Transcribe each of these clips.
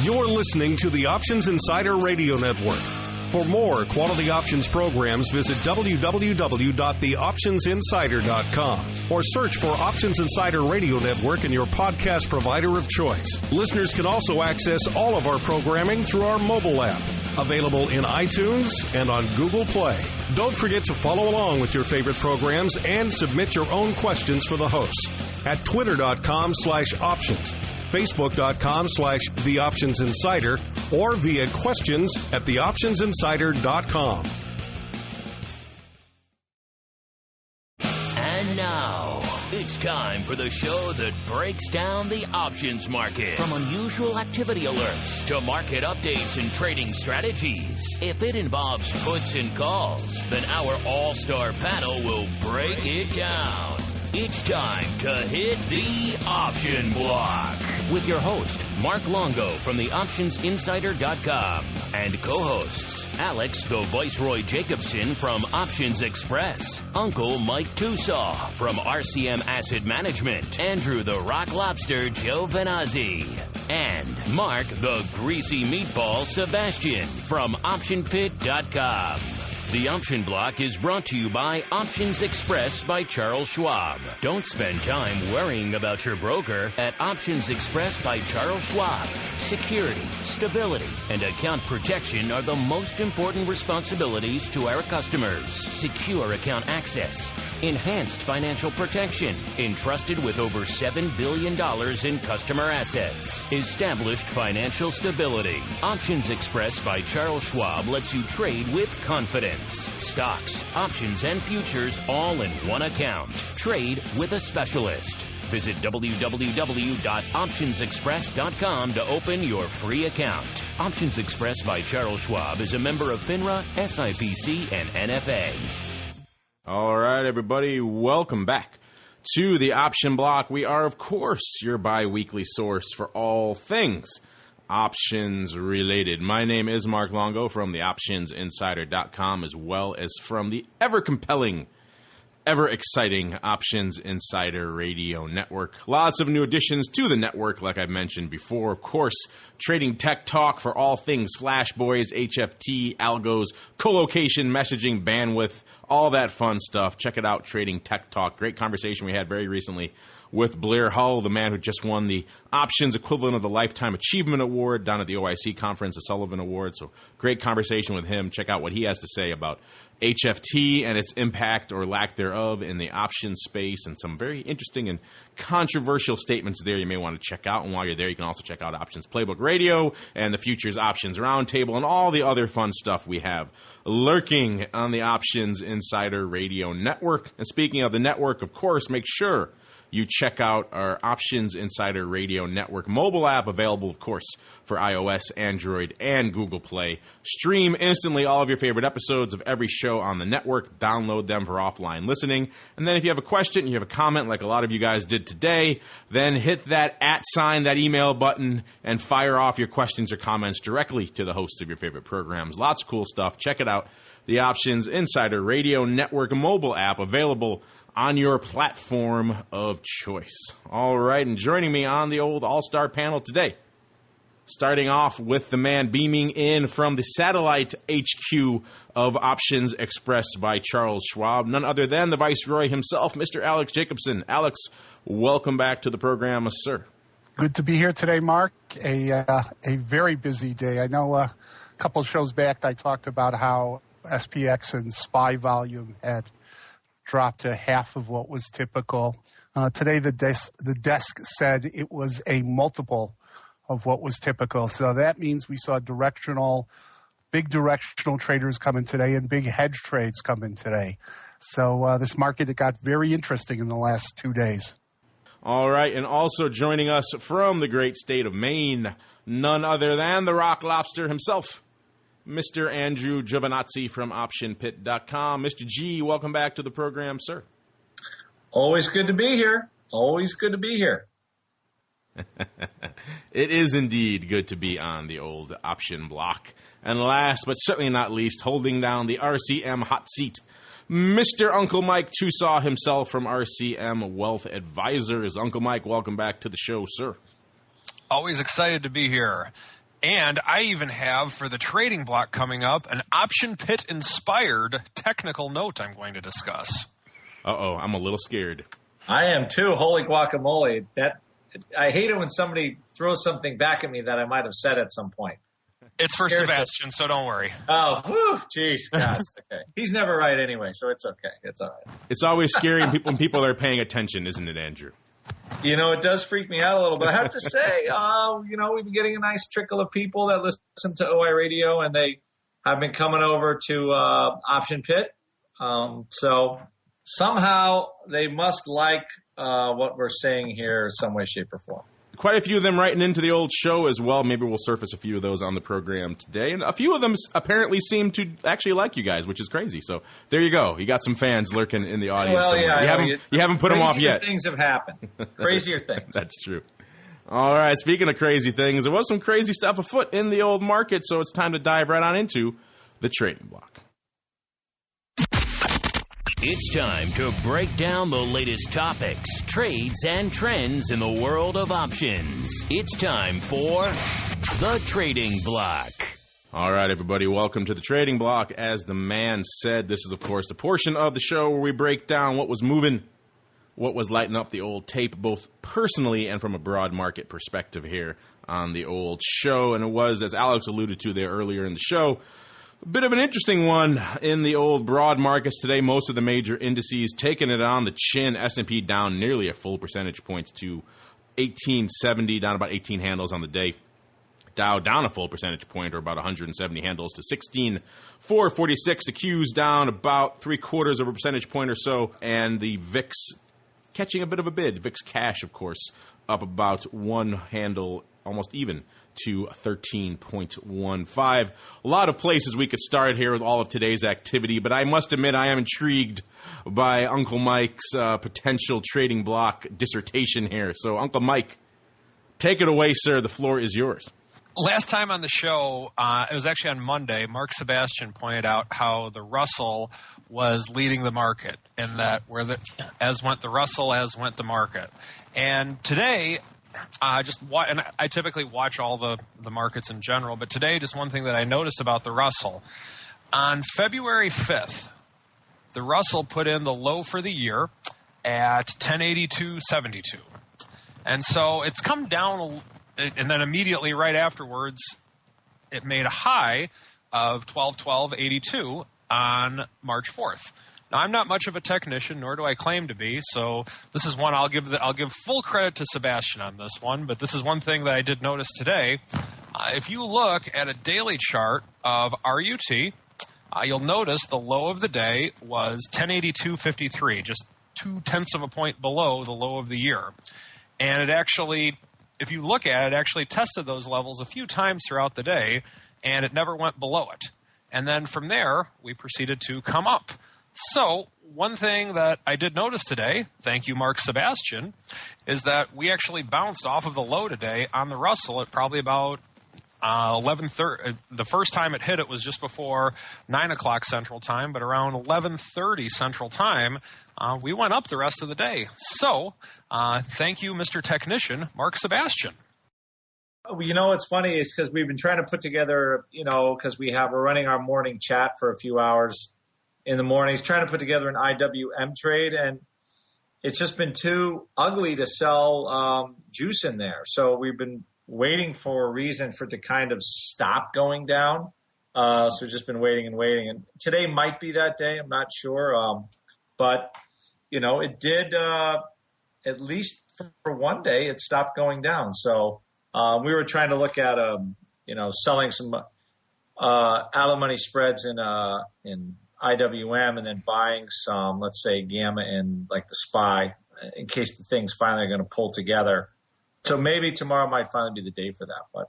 You're listening to the Options Insider Radio Network. For more quality options programs, visit www.theoptionsinsider.com or search for Options Insider Radio Network in your podcast provider of choice. Listeners can also access all of our programming through our mobile app, available in iTunes and on Google Play. Don't forget to follow along with your favorite programs and submit your own questions for the hosts at twitter.com/options, facebook.com/theoptionsinsider, or via questions at theoptionsinsider.com. And now, it's time for the show that breaks down the options market. From unusual activity alerts to market updates and trading strategies. If it involves puts and calls, then our all-star panel will break it down. It's time to hit the option block with your host, Mark Longo from the OptionsInsider.com and co-hosts Alex the Viceroy Jacobson from Options Express, Uncle Mike Tosaw from RCM Asset Management, Andrew the Rock Lobster Giovinazzi, and Mark the Greasy Meatball Sebastian from OptionPit.com. The Option Block is brought to you by Options Express by Charles Schwab. Don't spend time worrying about your broker at Options Express by Charles Schwab. Security, stability, and account protection are the most important responsibilities to our customers. Secure account access, enhanced financial protection, entrusted with over $7 billion in customer assets. Established financial stability. Options Express by Charles Schwab lets you trade with confidence. Stocks, options, and futures all in one account. Trade with a specialist. Visit www.optionsexpress.com to open your free account. Options Express by Charles Schwab is a member of FINRA, SIPC, and NFA. All right, everybody, welcome back to the Option Block. We are, of course, your bi-weekly source for all things options related. My name is Mark Longo from the OptionsInsider.com, as well as from the ever-compelling, ever-exciting Options Insider Radio Network. Lots of new additions to the network, like I mentioned before. Of course, trading tech talk for all things Flash Boys, HFT, algos, colocation, messaging, bandwidth, all that fun stuff. Check it out, Trading Tech Talk. Great conversation we had very recently with Blair Hull, the man who just won the options equivalent of the Lifetime Achievement Award down at the OIC conference, the Sullivan Award. So great conversation with him. Check out what he has to say about HFT and its impact or lack thereof in the options space, and some very interesting and controversial statements there you may want to check out. And while you're there, you can also check out Options Playbook Radio and the Futures Options Roundtable and all the other fun stuff we have lurking on the Options Insider Radio Network. And speaking of the network, of course, make sure you check out our Options Insider Radio Network mobile app, available, of course, for iOS, Android, and Google Play. Stream instantly all of your favorite episodes of every show on the network. Download them for offline listening. And then if you have a question, you have a comment like a lot of you guys did today, then hit that @ that email button, and fire off your questions or comments directly to the hosts of your favorite programs. Lots of cool stuff. Check it out. The Options Insider Radio Network mobile app, available on your platform of choice. All right, and joining me on the old all-star panel today, starting off with the man beaming in from the satellite HQ of Options Express by Charles Schwab, none other than the Viceroy himself, Mr. Alex Jacobson. Alex, welcome back to the program, sir. Good to be here today, Mark. A very busy day. I know a couple of shows back I talked about how SPX and SPY volume had dropped to half of what was typical. Today, the desk said it was a multiple of what was typical. So that means we saw big directional traders come in today and big hedge trades come in today. So this market, it got very interesting in the last 2 days. All right, and also joining us from the great state of Maine, none other than the Rock Lobster himself, Mr. Andrew Giovinazzi from OptionPit.com. Mr. G, welcome back to the program, sir. Always good to be here. Always good to be here. It is indeed good to be on the old option block. And last but certainly not least, holding down the RCM hot seat, Mr. Uncle Mike Tosaw himself from RCM Wealth Advisors. Uncle Mike, welcome back to the show, sir. Always excited to be here. And I even have, for the trading block coming up, an option pit-inspired technical note I'm going to discuss. Uh-oh, I'm a little scared. I am too. Holy guacamole. I hate it when somebody throws something back at me that I might have said at some point. It's for Sebastian, so don't worry. Oh, whew, geez. God, okay. He's never right anyway, so it's okay. It's all right. It's always scary when people are paying attention, isn't it, Andrew? It does freak me out a little, but I have to say, we've been getting a nice trickle of people that listen to OI Radio, and they have been coming over to Option Pit. So somehow they must like what we're saying here in some way, shape, or form. Quite a few of them writing into the old show as well. Maybe we'll surface a few of those on the program today. And a few of them apparently seem to actually like you guys, which is crazy. So there you go. You got some fans lurking in the audience. Well, yeah, you haven't put them off yet. Crazier things have happened. Crazier things. That's true. All right. Speaking of crazy things, there was some crazy stuff afoot in the old market. So it's time to dive right on into the trading block. It's time to break down the latest topics, trades, and trends in the world of options. It's time for the Trading Block. All right, everybody, welcome to the Trading Block. As the man said, this is, of course, the portion of the show where we break down what was moving, what was lighting up the old tape, both personally and from a broad market perspective here on the old show. And it was, as Alex alluded to there earlier in the show, a bit of an interesting one in the old broad markets today. Most of the major indices taking it on the chin. S&P down nearly a full percentage point to 1870, down about 18 handles on the day. Dow down a full percentage point, or about 170 handles, to 16,446. The Q's down about 0.75 of a percentage point or so. And the VIX catching a bit of a bid. VIX cash, of course, up about one handle, almost even, to 13.15. A lot of places we could start here with all of today's activity, but I must admit I am intrigued by Uncle Mike's potential trading block dissertation here. So, Uncle Mike, take it away, sir. The floor is yours. Last time on the show, it was actually on Monday, Mark Sebastian pointed out how the Russell was leading the market, and that as went the Russell, as went the market. And today, and I typically watch all the markets in general, but today, just one thing that I noticed about the Russell. On February 5th, the Russell put in the low for the year at 1082.72. And so it's come down, and then immediately right afterwards, it made a high of 1212.82 on March 4th. Now, I'm not much of a technician, nor do I claim to be, so this is one I'll give full credit to Sebastian on this one, but this is one thing that I did notice today. If you look at a daily chart of RUT, you'll notice the low of the day was 1082.53, just 0.2 of a point below the low of the year. And it actually, if you look at it, actually tested those levels a few times throughout the day, and it never went below it. And then from there, we proceeded to come up. So one thing that I did notice today, thank you, Mark Sebastian, is that we actually bounced off of the low today on the Russell at probably about 11:30. The first time it hit it was just before 9 o'clock Central Time, but around 11:30 Central Time, we went up the rest of the day. So thank you, Mr. Technician, Mark Sebastian. You know what's funny is because we've been trying to put together, because we're running our morning chat for a few hours in the mornings, trying to put together an IWM trade, and it's just been too ugly to sell juice in there. So we've been waiting for a reason for it to kind of stop going down. So we've just been waiting. And today might be that day. I'm not sure. But, it did, at least for one day, it stopped going down. So we were trying to look at, selling some out-of-money spreads in IWM and then buying some, let's say, gamma in like the SPY in case the things finally are going to pull together. So maybe tomorrow might finally be the day for that.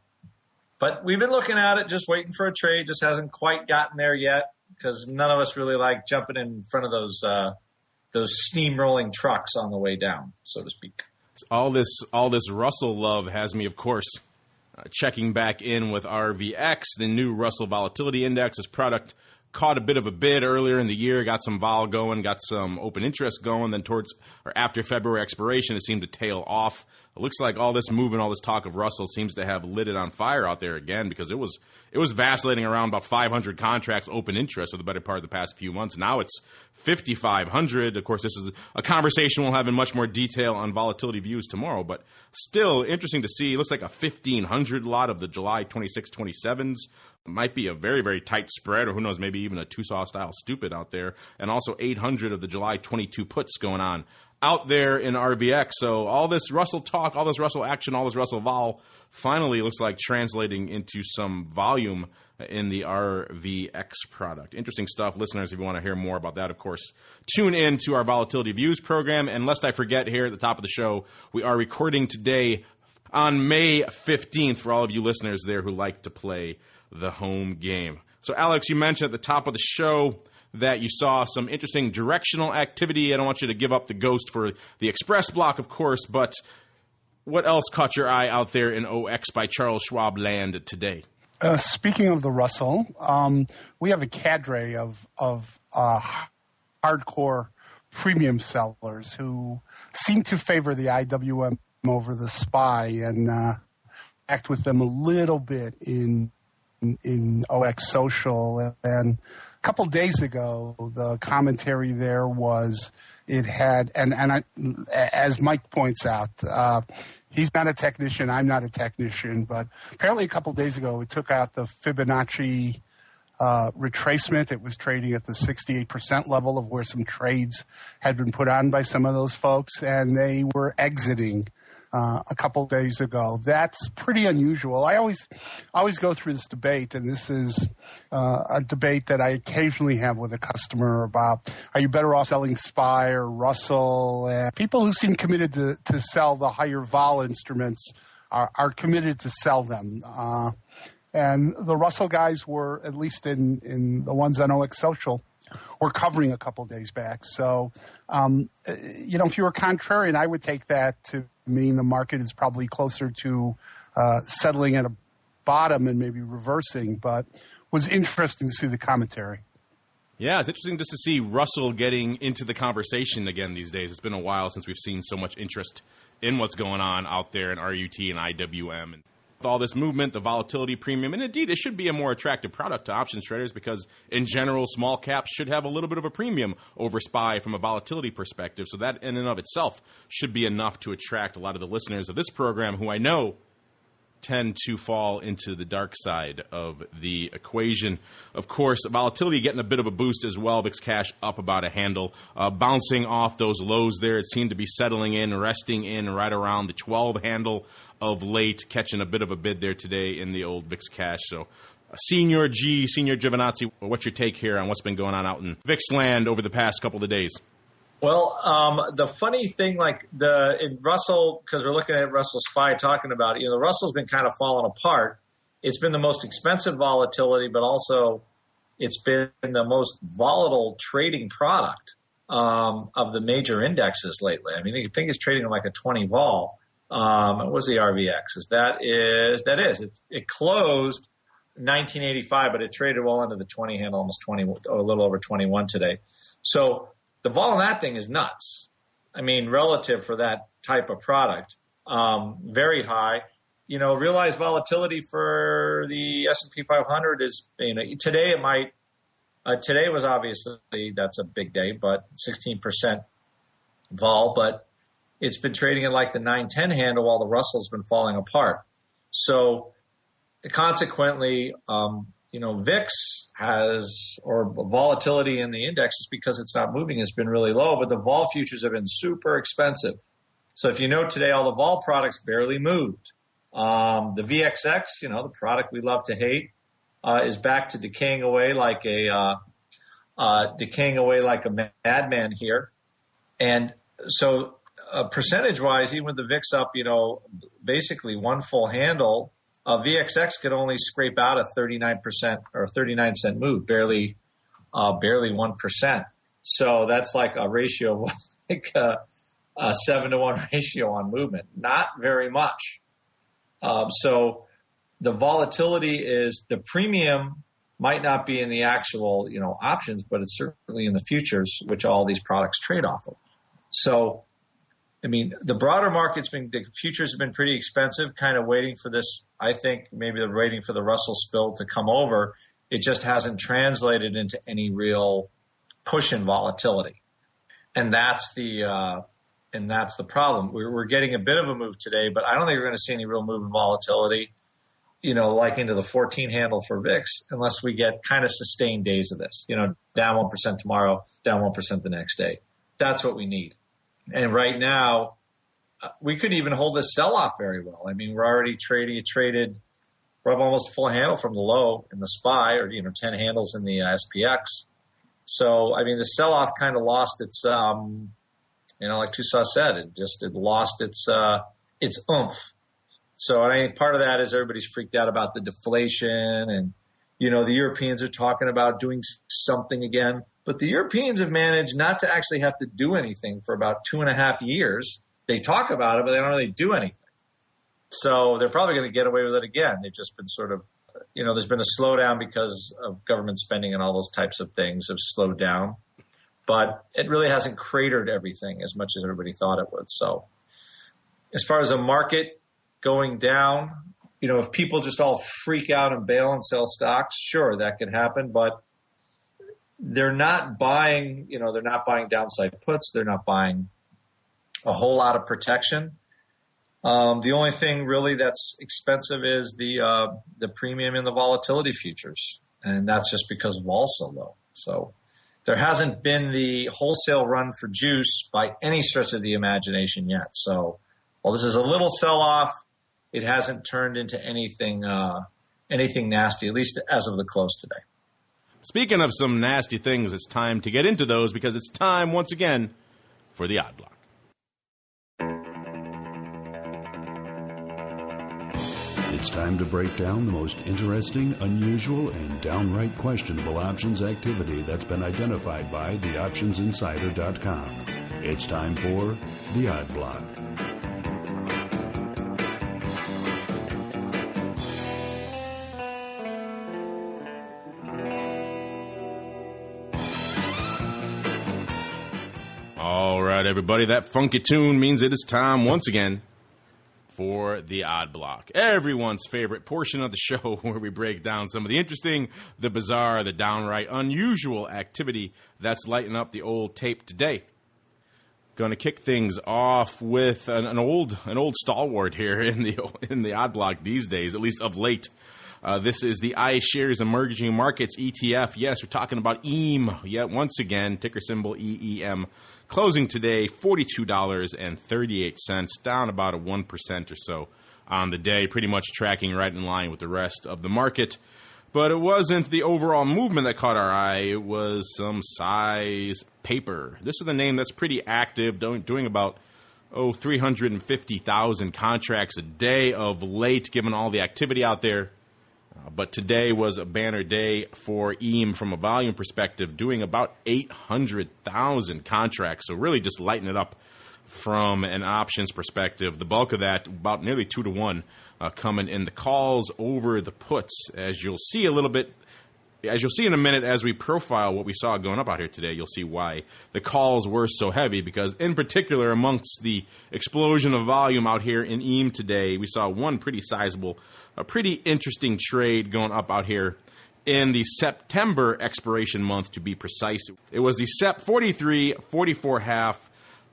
But we've been looking at it, just waiting for a trade. Just hasn't quite gotten there yet because none of us really like jumping in front of those steamrolling trucks on the way down, so to speak. All this Russell love has me, of course, checking back in with RVX, the new Russell Volatility Index. This product caught a bit of a bid earlier in the year, got some vol going, got some open interest going. Then towards or after February expiration, it seemed to tail off it looks like all this movement, all this talk of Russell seems to have lit it on fire out there again, because it was vacillating around about 500 contracts open interest for the better part of the past few months. Now it's 5,500. Of course, this is a conversation we'll have in much more detail on volatility views tomorrow, but still interesting to see. It looks like a 1,500 lot of the July 26, 27s. Might be a very, very tight spread, or who knows, maybe even a Tosaw-style stupid out there. And also 800 of the July 22 puts going on out there in RVX. So all this Russell talk, all this Russell action, all this Russell vol finally looks like translating into some volume in the RVX product. Interesting stuff. Listeners, if you want to hear more about that, of course, tune in to our Volatility Views program. And lest I forget, here at the top of the show, we are recording today on May 15th for all of you listeners there who like to play the home game. So, Alex, you mentioned at the top of the show that you saw some interesting directional activity. I don't want you to give up the ghost for the Express block, of course, but what else caught your eye out there in OX by Charles Schwab land today? Speaking of the Russell, we have a cadre of hardcore premium sellers who seem to favor the IWM over the SPY and act with them a little bit in OX Social. And a couple days ago, the commentary there was it had, as Mike points out, he's not a technician, I'm not a technician, but apparently a couple days ago it took out the Fibonacci retracement. It was trading at the 68% level of where some trades had been put on by some of those folks, and they were exiting a couple days ago. That's pretty unusual. I always go through this debate, and this is a debate that I occasionally have with a customer about, are you better off selling SPY or Russell? And people who seem committed to sell the higher vol instruments are committed to sell them. And the Russell guys were, at least in the ones on OX Social, were covering a couple days back. So, if you were contrarian, I would take that to mean the market is probably closer to settling at a bottom and maybe reversing, but was interesting to see the commentary. Yeah, it's interesting just to see Russell getting into the conversation again these days. It's been a while since we've seen so much interest in what's going on out there in RUT and IWM. And with all this movement, the volatility premium, and indeed it should be a more attractive product to options traders because in general, small caps should have a little bit of a premium over SPY from a volatility perspective. So that in and of itself should be enough to attract a lot of the listeners of this program who I know tend to fall into the dark side of the equation. Of course, volatility getting a bit of a boost as well. VIX cash up about a handle, bouncing off those lows there. It seemed to be settling in, resting in right around the 12 handle of late, catching a bit of a bid there today in the old VIX cash. So Senior Giovinazzi, what's your take here on what's been going on out in VIX land over the past couple of days? Well, the funny thing, in Russell, because we're looking at Russell SPY talking about it, the Russell's been kind of falling apart. It's been the most expensive volatility, but also it's been the most volatile trading product of the major indexes lately. I mean, you think it's trading like a 20 vol. What's the RVX? It closed 1985, but it traded well into the 20 handle, almost 20, or a little over 21 today. So the vol on that thing is nuts. I mean, relative for that type of product, very high. Realized volatility for the S&P 500 is, today it might. Today was obviously, that's a big day, but 16% vol, but it's been trading at like the 9-10 handle while the Russell's been falling apart. So consequently, VIX or volatility in the indexes, because it's not moving, has been really low, but the vol futures have been super expensive. So if you note today, all the vol products barely moved. The VXX, the product we love to hate, is back to decaying away like a madman here. And so percentage-wise, even with the VIX up, basically one full handle, VXX could only scrape out a 39% or 39-cent move, barely 1%. So that's like a ratio of like a 7-to-1 ratio on movement. Not very much. So the volatility is, the premium might not be in the actual, options, but it's certainly in the futures, which all these products trade off of. So I mean, the broader market's the futures have been pretty expensive, kind of waiting for this. I think maybe they're waiting for the Russell spill to come over. It just hasn't translated into any real push in volatility. And that's the problem. We're getting a bit of a move today, but I don't think we're going to see any real move in volatility, like into the 14 handle for VIX, unless we get kind of sustained days of this, down 1% tomorrow, down 1% the next day. That's what we need. And right now, we could even hold this sell-off very well. I mean, we're already we're up almost a full handle from the low in the SPY, or 10 handles in the SPX. So, I mean, the sell-off kind of lost its, like Tosaw said, it lost its oomph. So, I think part of that is everybody's freaked out about the deflation, and the Europeans are talking about doing something again. But the Europeans have managed not to actually have to do anything for about 2.5 years. They talk about it, but they don't really do anything. So they're probably going to get away with it again. They've just been sort of, there's been a slowdown because of government spending and all those types of things have slowed down. But it really hasn't cratered everything as much as everybody thought it would. So as far as a market going down, if people just all freak out and bail and sell stocks, sure, that could happen. But they're not buying, they're not buying downside puts. They're not buying a whole lot of protection. The only thing really that's expensive is the premium in the volatility futures. And that's just because of vol so low. So there hasn't been the wholesale run for juice by any stretch of the imagination yet. So while this is a little sell-off, it hasn't turned into anything nasty, at least as of the close today. Speaking of some nasty things, it's time to get into those because it's time, once again, for the Odd Block. It's time to break down the most interesting, unusual, and downright questionable options activity that's been identified by theoptionsinsider.com. It's time for the Odd Block. All right, everybody, that funky tune means it is time once again for the Odd Block, everyone's favorite portion of the show where we break down some of the interesting, the bizarre, the downright unusual activity that's lighting up the old tape today. Going to kick things off with an old stalwart here in the Odd Block these days, at least of late. This is the iShares Emerging Markets ETF. Yes, we're talking about EAM. Yeah, once again, ticker symbol EEM. Closing today, $42.38, down about a 1% or so on the day, pretty much tracking right in line with the rest of the market. But it wasn't the overall movement that caught our eye. It was some size paper. This is the name that's pretty active, doing about 350,000 contracts a day of late, given all the activity out there. But today was a banner day for EAM from a volume perspective, doing about 800,000 contracts. So really just lighting it up from an options perspective. The bulk of that, about nearly 2-to-1, coming in the calls over the puts. As you'll see in a minute as we profile what we saw going up out here today, you'll see why the calls were so heavy, because in particular amongst the explosion of volume out here in EAM today, we saw one pretty sizable, a pretty interesting trade going up out here in the September expiration month, to be precise. It was the SEP 43-44 half,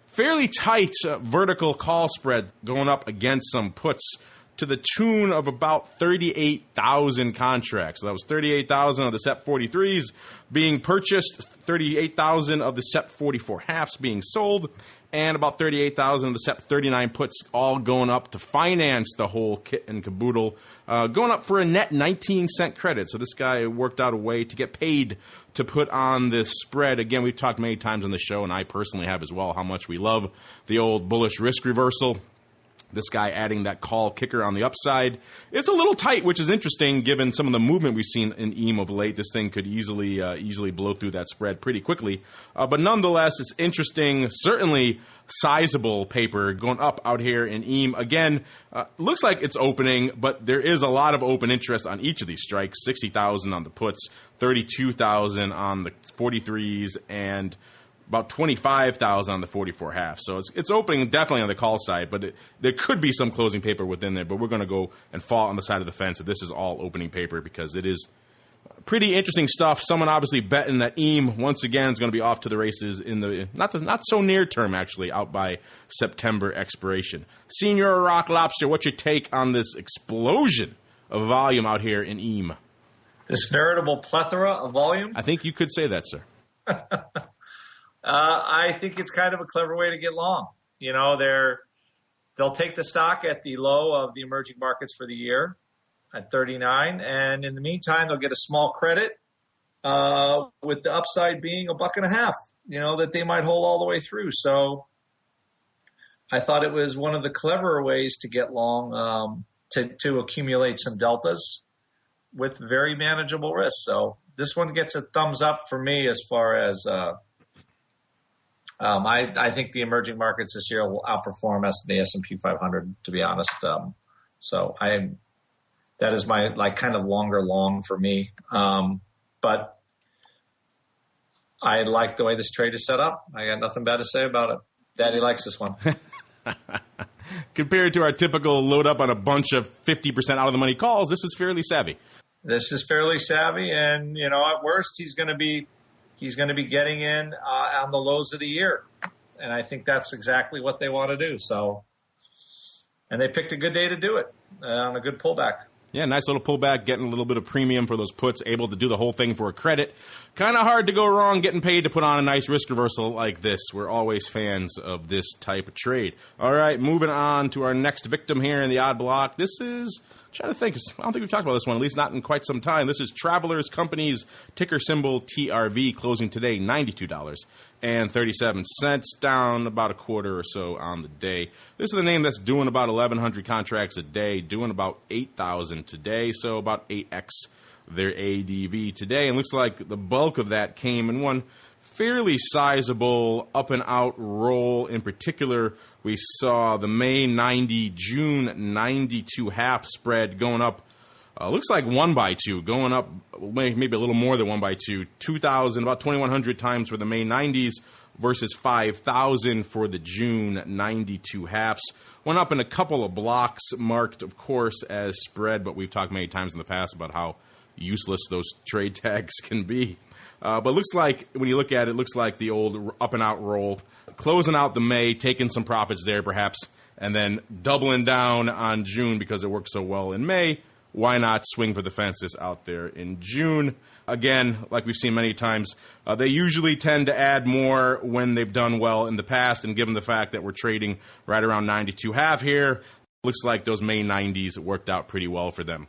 fairly tight vertical call spread going up against some puts to the tune of about 38,000 contracts. So that was 38,000 of the SEP 43s being purchased, 38,000 of the SEP 44 halves being sold, and about 38,000 of the SEP 39 puts all going up to finance the whole kit and caboodle, going up for a net 19-cent credit. So this guy worked out a way to get paid to put on this spread. Again, we've talked many times on the show, and I personally have as well, how much we love the old bullish risk reversal. This guy adding that call kicker on the upside. It's a little tight, which is interesting given some of the movement we've seen in EAM of late. This thing could easily blow through that spread pretty quickly. But nonetheless, it's interesting, certainly sizable paper going up out here in EAM. Again, looks like it's opening, but there is a lot of open interest on each of these strikes. 60,000 on the puts, 32,000 on the 43s, and about 25,000 on the 44.5. So it's opening definitely on the call side, but there could be some closing paper within there. But we're going to go and fall on the side of the fence that this is all opening paper because it is pretty interesting stuff. Someone obviously betting that EAM once again is going to be off to the races in the not so near term, actually, out by September expiration. Senior Rock Lobster, what's your take on this explosion of volume out here in EAM? This veritable plethora of volume? I think you could say that, sir. I think it's kind of a clever way to get long. You know, they'll take the stock at the low of the emerging markets for the year at 39, and in the meantime, they'll get a small credit with the upside being $1.50, you know, that they might hold all the way through. So I thought it was one of the cleverer ways to get long, to accumulate some deltas with very manageable risk. So this one gets a thumbs up for me as far as I think the emerging markets this year will outperform the S&P 500, to be honest. So that is my kind of longer long for me. But I like the way this trade is set up. I got nothing bad to say about it. Daddy likes this one. Compared to our typical load up on a bunch of 50% out of the money calls, this is fairly savvy. This is fairly savvy, and you know, at worst, he's going to be getting in on the lows of the year, and I think that's exactly what they want to do. So, and they picked a good day to do it on a good pullback. Yeah, nice little pullback, getting a little bit of premium for those puts, able to do the whole thing for a credit. Kind of hard to go wrong getting paid to put on a nice risk reversal like this. We're always fans of this type of trade. All right, moving on to our next victim here in the odd block. This is, I'm trying to think, I don't think we've talked about this one, at least not in quite some time. This is Travelers Company's ticker symbol TRV, closing today $92.37, down about a quarter or so on the day. This is the name that's doing about 1,100 contracts a day, doing about 8,000 today, so about 8x their ADV today. And looks like the bulk of that came in one fairly sizable up and out roll. In particular, we saw the May 90, June 92 half spread going up. Looks like 1 by 2, going up maybe a little more than 1 by 2. 2,000, about 2,100 times for the May 90s versus 5,000 for the June 92 halves. Went up in a couple of blocks, marked, of course, as spread, but we've talked many times in the past about how useless those trade tags can be. But looks like, when you look at it, looks like the old up and out roll, closing out the May, taking some profits there perhaps, and then doubling down on June because it worked so well in May. Why not swing for the fences out there in June? Again, like we've seen many times, they usually tend to add more when they've done well in the past, and given the fact that we're trading right around 92.5 here, looks like those May 90s worked out pretty well for them.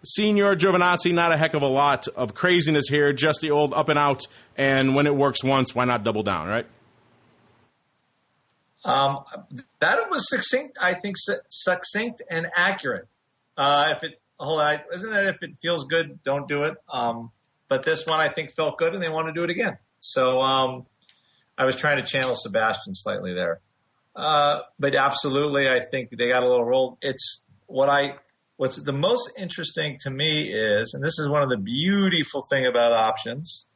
Senior Giovinazzi, not a heck of a lot of craziness here, just the old up and out, and when it works once, why not double down, right? That was succinct, I think, succinct and accurate. Isn't that if it feels good, don't do it? But this one I think felt good, and they want to do it again. So I was trying to channel Sebastian slightly there. But absolutely, I think they got a little roll. It's what's the most interesting to me is, and this is one of the beautiful thing about options,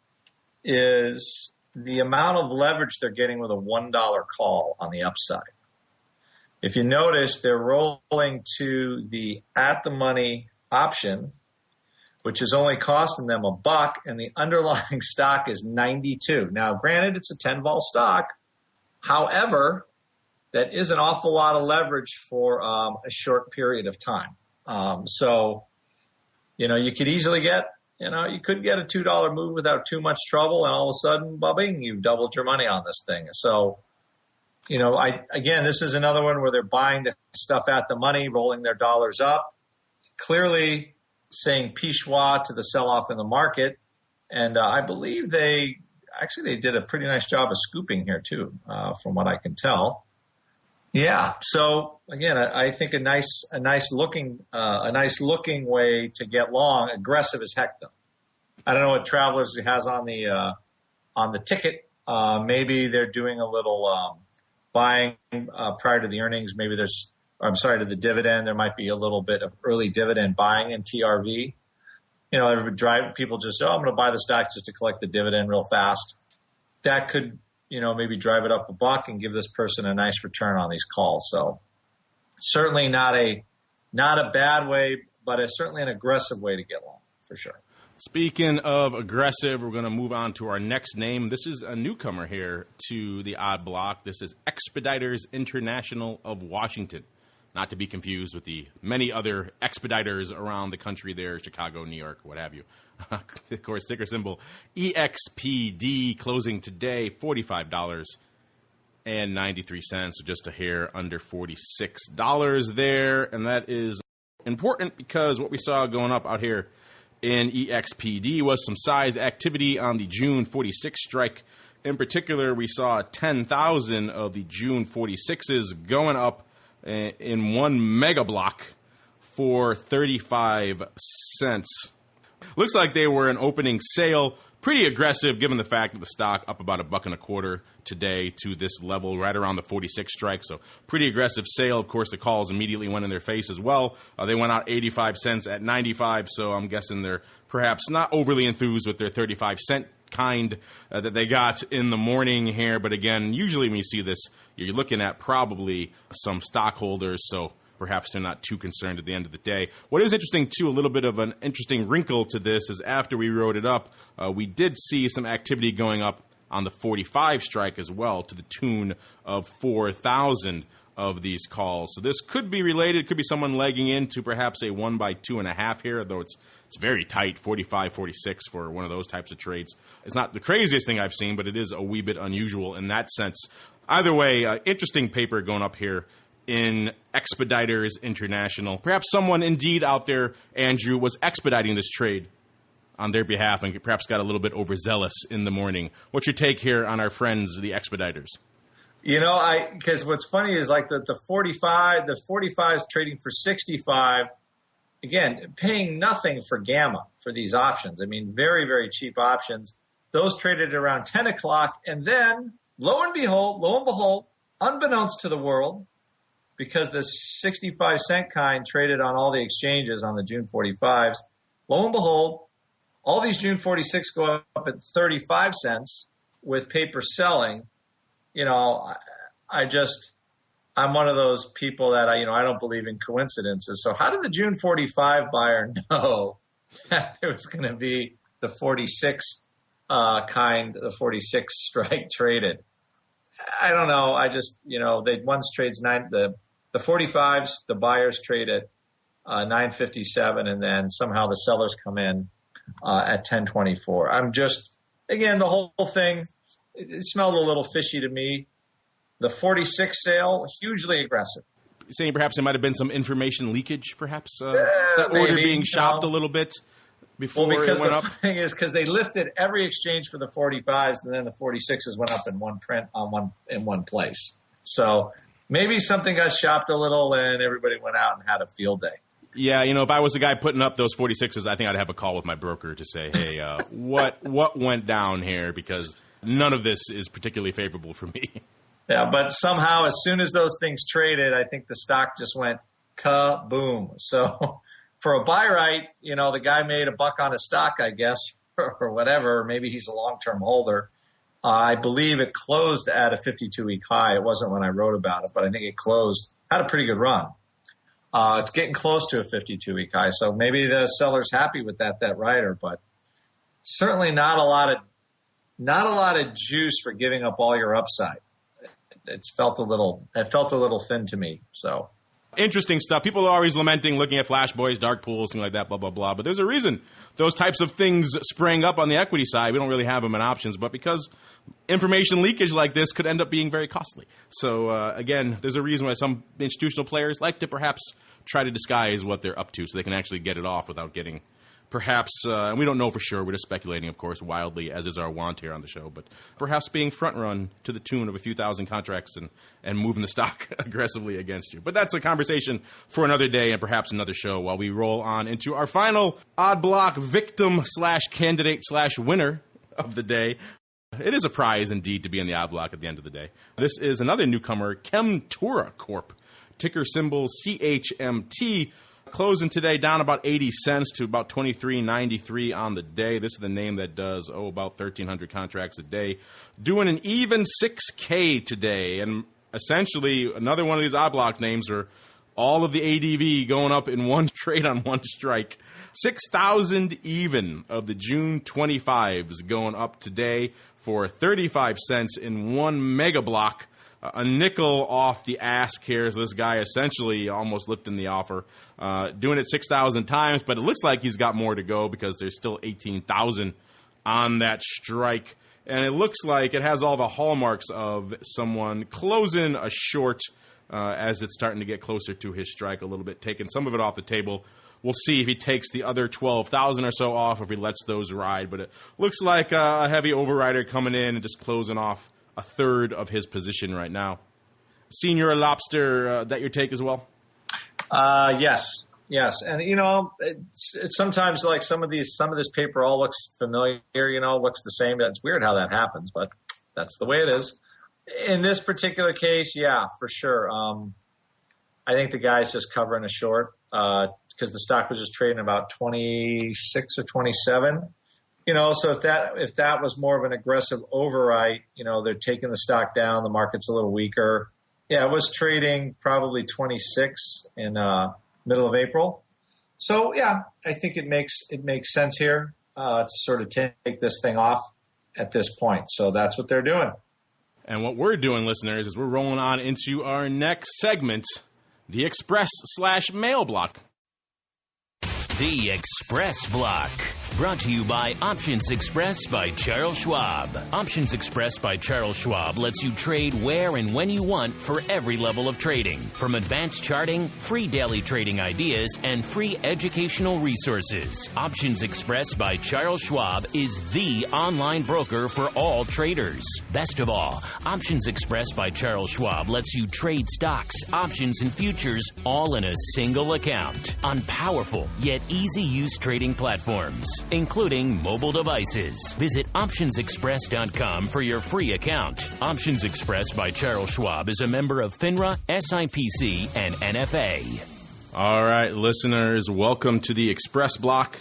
is the amount of leverage they're getting with a $1 call on the upside. If you notice, they're rolling to the at-the-money option, which is only costing them $1, and the underlying stock is 92. Now, granted, it's a 10-vol stock. However, that is an awful lot of leverage for a short period of time. So, you could easily get, you could get a $2 move without too much trouble, and all of a sudden, bing, you've doubled your money on this thing. So, this is another one where they're buying the stuff at the money, rolling their dollars up, clearly saying pichwa to the sell-off in the market. And I believe they did a pretty nice job of scooping here too, from what I can tell. Yeah. So again, I think a nice looking way to get long. Aggressive as heck though. I don't know what Travelers has on the ticket. Maybe they're doing a little buying prior to the earnings. Maybe to the dividend. There might be a little bit of early dividend buying in TRV. People just, I'm going to buy the stock just to collect the dividend real fast. That could, maybe drive it up $1 and give this person a nice return on these calls. So certainly not a bad way, but it's certainly an aggressive way to get long for sure. Speaking of aggressive, we're going to move on to our next name. This is a newcomer here to the Odd Block. This is Expeditors International of Washington. Not to be confused with the many other expeditors around the country there, Chicago, New York, what have you. Of course, ticker symbol EXPD, closing today $45.93, so just a hair under $46 there. And that is important because what we saw going up out here in EXPD was some size activity on the June 46 strike. In particular, we saw 10,000 of the June 46s going up in one mega block for 35 cents. Looks like they were an opening sale. Pretty aggressive given the fact that the stock up about $1.25 today to this level right around the 46 strike. So pretty aggressive sale. Of course, the calls immediately went in their face as well. They went out 85 cents at 95. So I'm guessing they're perhaps not overly enthused with their 35 cent kind that they got in the morning here. But again, usually when you see this, you're looking at probably some stockholders. So perhaps they're not too concerned at the end of the day. What is interesting, too, a little bit of an interesting wrinkle to this is after we wrote it up, we did see some activity going up on the 45 strike as well to the tune of 4,000 of these calls. So this could be related, could be someone legging into perhaps a 1 by 2.5 here, though it's very tight, 45, 46 for one of those types of trades. It's not the craziest thing I've seen, but it is a wee bit unusual in that sense. Either way, interesting paper going up here in Expeditors International. Perhaps someone indeed out there, Andrew, was expediting this trade on their behalf and perhaps got a little bit overzealous in the morning. What's your take here on our friends, the Expeditors? Because what's funny is like the 45 is trading for 65. Again, paying nothing for gamma for these options. I mean, very, very cheap options. Those traded around 10 o'clock. And then, lo and behold, unbeknownst to the world, because the 65 cent kind traded on all the exchanges on the June 45s, lo and behold, all these June 46 go up at 35 cents with paper selling. I'm one of those people that I don't believe in coincidences. So how did the June 45 buyer know that there was going to be the 46 the 46 strike traded? I don't know. They once trades the 45s, the buyers trade at 9.57, and then somehow the sellers come in at 10.24. Again, the whole thing, it smelled a little fishy to me. The 46 sale, hugely aggressive. You're saying perhaps there might have been some information leakage, perhaps? The order being shopped a little bit before it went up? The thing is, because they lifted every exchange for the 45s, and then the 46s went up in one print in one place. So maybe something got shopped a little, and everybody went out and had a field day. Yeah, if I was the guy putting up those 46s, I think I'd have a call with my broker to say, hey, what went down here? Because none of this is particularly favorable for me. Yeah, but somehow as soon as those things traded, I think the stock just went kaboom. So for a buy right, the guy made $1 on a stock, I guess, or whatever. Maybe he's a long-term holder. I believe it closed at a 52-week high. It wasn't when I wrote about it, but I think it had a pretty good run. It's getting close to a 52-week high, so maybe the seller's happy with that writer, but certainly not a lot of juice for giving up all your upside. It felt a little thin to me. So interesting stuff. People are always lamenting, looking at flash boys, dark pools, things like that, blah, blah, blah. But there's a reason those types of things sprang up on the equity side. We don't really have them in options, but because information leakage like this could end up being very costly. So, again, there's a reason why some institutional players like to perhaps try to disguise what they're up to so they can actually get it off without getting perhaps, and we don't know for sure, we're just speculating, of course, wildly, as is our wont here on the show, but perhaps being front-run to the tune of a few thousand contracts and moving the stock aggressively against you. But that's a conversation for another day and perhaps another show while we roll on into our final odd block victim/candidate/winner of the day. It is a prize, indeed, to be in the odd block at the end of the day. This is another newcomer, Chemtura Corp, ticker symbol CHMT, closing today down about 80 cents to about $23.93 on the day. This is the name that does, about 1,300 contracts a day. Doing an even 6K today. And essentially, another one of these odd block names are all of the ADV going up in one trade on one strike. 6,000 even of the June 25s going up today for 35 cents in one mega block. A nickel off the ask here is this guy essentially almost lifting the offer. Doing it 6,000 times, but it looks like he's got more to go because there's still 18,000 on that strike. And it looks like it has all the hallmarks of someone closing a short as it's starting to get closer to his strike a little bit, taking some of it off the table. We'll see if he takes the other 12,000 or so off, or if he lets those ride. But it looks like a heavy overrider coming in and just closing off a third of his position right now. Senior Lobster, that your take as well? Yes. And, it's sometimes like some of this paper all looks familiar, looks the same. It's weird how that happens, but that's the way it is. In this particular case, yeah, for sure. I think the guy's just covering a short because the stock was just trading about 26 or 27. So if that was more of an aggressive overwrite, they're taking the stock down, the market's a little weaker. Yeah, it was trading probably 26 in middle of April. So yeah, I think it makes sense here to sort of take this thing off at this point. So that's what they're doing. And what we're doing, listeners, is we're rolling on into our next segment, the Express/Mail Block. The Express Block. Brought to you by Options Express by Charles Schwab. Options Express by Charles Schwab lets you trade where and when you want for every level of trading. From advanced charting, free daily trading ideas, and free educational resources. Options Express by Charles Schwab is the online broker for all traders. Best of all, Options Express by Charles Schwab lets you trade stocks, options, and futures all in a single account on powerful yet easy-use trading platforms, including mobile devices. Visit optionsexpress.com for your free account. Options Express by Charles Schwab is a member of FINRA, SIPC, and NFA. All right, listeners, welcome to the Express Block.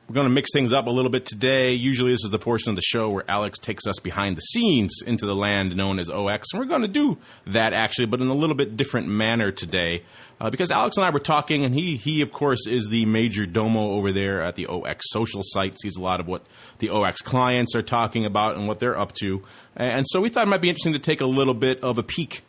We're going to mix things up a little bit today. Usually this is the portion of the show where Alex takes us behind the scenes into the land known as OX. And we're going to do that, actually, but in a little bit different manner today. Because Alex and I were talking, and he, of course, is the major domo over there at the OX social site. Sees a lot of what the OX clients are talking about and what they're up to. And so we thought it might be interesting to take a little bit of a peek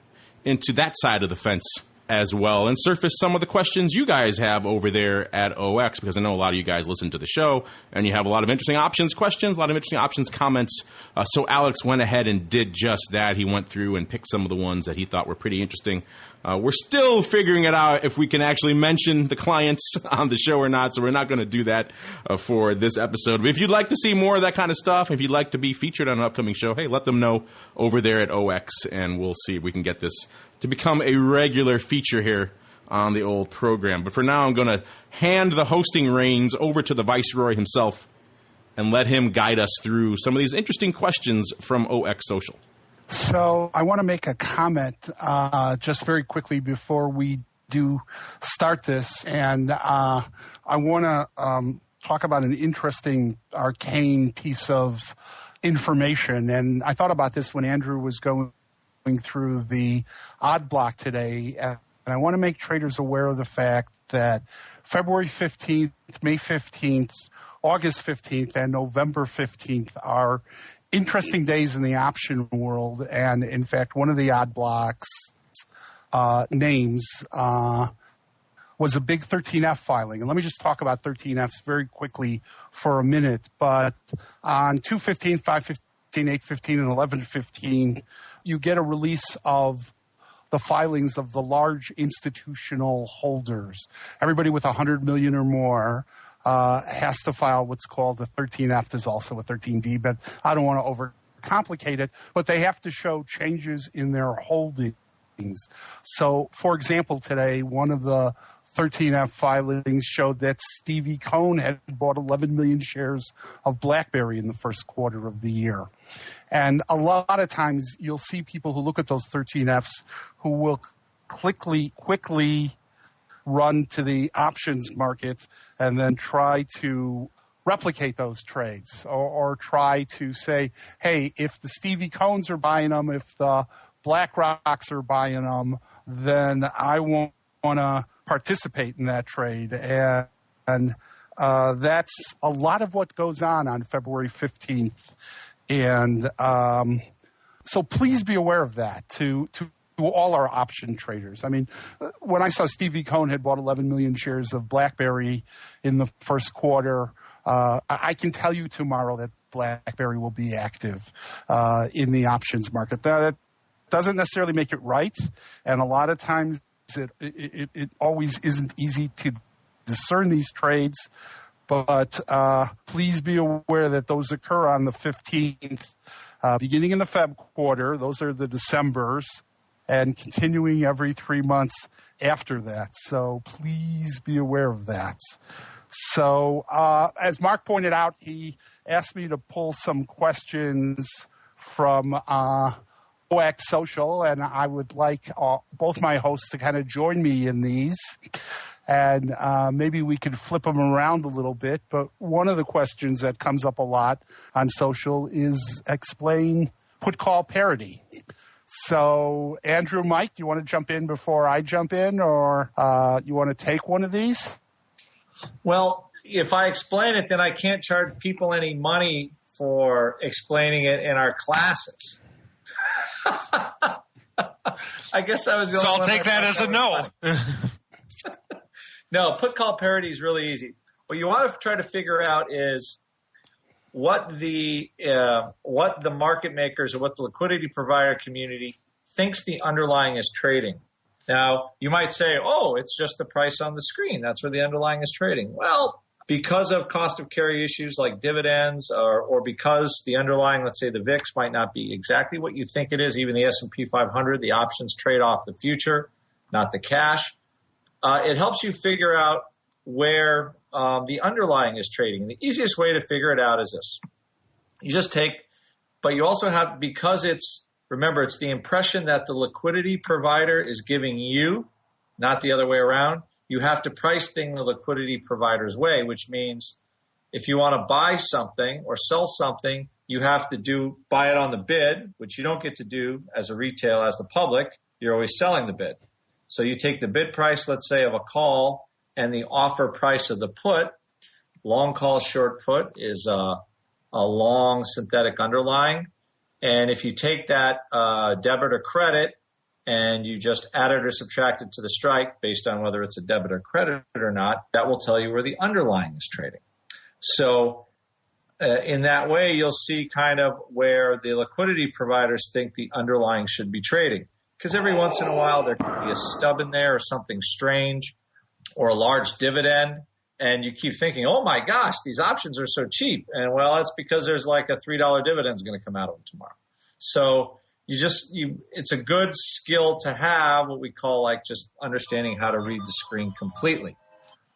into that side of the fence as well, and surface some of the questions you guys have over there at OX, because I know a lot of you guys listen to the show, and you have a lot of interesting options questions, a lot of interesting options comments. So Alex went ahead and did just that. He went through and picked some of the ones that he thought were pretty interesting. We're still figuring it out if we can actually mention the clients on the show or not, so we're not going to do that for this episode. But if you'd like to see more of that kind of stuff, if you'd like to be featured on an upcoming show, hey, let them know over there at OX, and we'll see if we can get this to become a regular feature here on the old program. But for now, I'm going to hand the hosting reins over to the Viceroy himself and let him guide us through some of these interesting questions from OX Social. So I want to make a comment just very quickly before we do start this. And I want to talk about an interesting arcane piece of information. And I thought about this when Andrew was going through the odd block today, and I want to make traders aware of the fact that February 15th, May 15th, August 15th, and November 15th are interesting days in the option world. And in fact, one of the odd blocks names was a big 13F filing. And let me just talk about 13Fs very quickly for a minute. But on 2/15, 5/15, 8/15, and 11/15, you get a release of the filings of the large institutional holders. Everybody with 100 million or more has to file what's called a 13F. There's also a 13D, but I don't want to overcomplicate it. But they have to show changes in their holdings. So, for example, today, one of the 13F filings showed that Stevie Cohn had bought 11 million shares of BlackBerry in the first quarter of the year. And a lot of times you'll see people who look at those 13Fs who will quickly run to the options market and then try to replicate those trades or try to say, hey, if the Stevie Cohns are buying them, if the BlackRocks are buying them, then I want to participate in that trade. And that's a lot of what goes on February 15th. And so please be aware of that to all our option traders. I mean, when I saw Stevie Cohn had bought 11 million shares of BlackBerry in the first quarter, I can tell you tomorrow that BlackBerry will be active in the options market. That doesn't necessarily make it right, and a lot of times it always isn't easy to discern these trades. But please be aware that those occur on the 15th, beginning in the Feb quarter. Those are the Decembers, and continuing every 3 months after that. So please be aware of that. So as Mark pointed out, he asked me to pull some questions from OX Social, and I would like both my hosts to kind of join me in these. And maybe we could flip them around a little bit. But one of the questions that comes up a lot on social is explain put-call parity. So, Andrew, Mike, do you want to jump in before I jump in, or you want to take one of these? Well, if I explain it, then I can't charge people any money for explaining it in our classes. I guess I was the only one. So I'll take that as a no. No, put-call parity is really easy. What you want to try to figure out is what the market makers or what the liquidity provider community thinks the underlying is trading. Now, you might say, oh, it's just the price on the screen. That's where the underlying is trading. Well, because of cost of carry issues like dividends or because the underlying, let's say the VIX, might not be exactly what you think it is, even the S&P 500, the options trade off the future, not the cash. It helps you figure out where the underlying is trading. And the easiest way to figure it out is this. You just take, but you also have, because remember, it's the impression that the liquidity provider is giving you, not the other way around. You have to price things the liquidity provider's way, which means if you want to buy something or sell something, you have to buy it on the bid, which you don't get to do as a retail, as the public. You're always selling the bid. So you take the bid price, let's say, of a call and the offer price of the put. Long call, short put is a long synthetic underlying. And if you take that debit or credit and you just add it or subtract it to the strike based on whether it's a debit or credit or not, that will tell you where the underlying is trading. So in that way, you'll see kind of where the liquidity providers think the underlying should be trading. Because every once in a while there could be a stub in there or something strange or a large dividend. And you keep thinking, oh, my gosh, these options are so cheap. And, well, it's because there's like a $3 dividend is going to come out of them tomorrow. So it's a good skill to have, what we call like just understanding how to read the screen completely.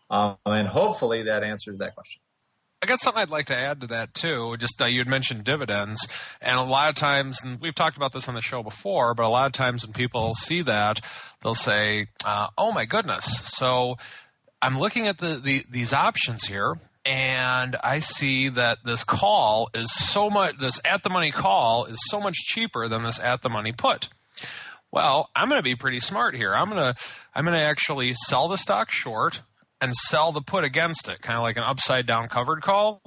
And hopefully that answers that question. I got something I'd like to add to that, too. Just you had mentioned dividends. And a lot of times, and we've talked about this on the show before, but a lot of times when people see that, they'll say, oh, my goodness. So I'm looking at these options here, and I see that this call is this at-the-money call is so much cheaper than this at-the-money put. Well, I'm going to be pretty smart here. I'm going to actually sell the stock short and sell the put against it, kind of like an upside-down covered call.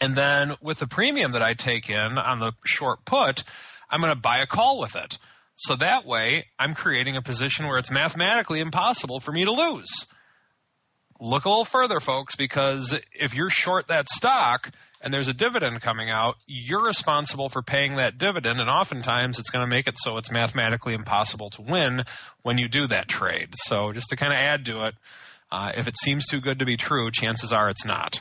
And then with the premium that I take in on the short put, I'm going to buy a call with it. So that way, I'm creating a position where it's mathematically impossible for me to lose. Look a little further, folks, because if you're short that stock and there's a dividend coming out, you're responsible for paying that dividend, and oftentimes it's going to make it so it's mathematically impossible to win when you do that trade. So just to kind of add to it, if it seems too good to be true, chances are it's not.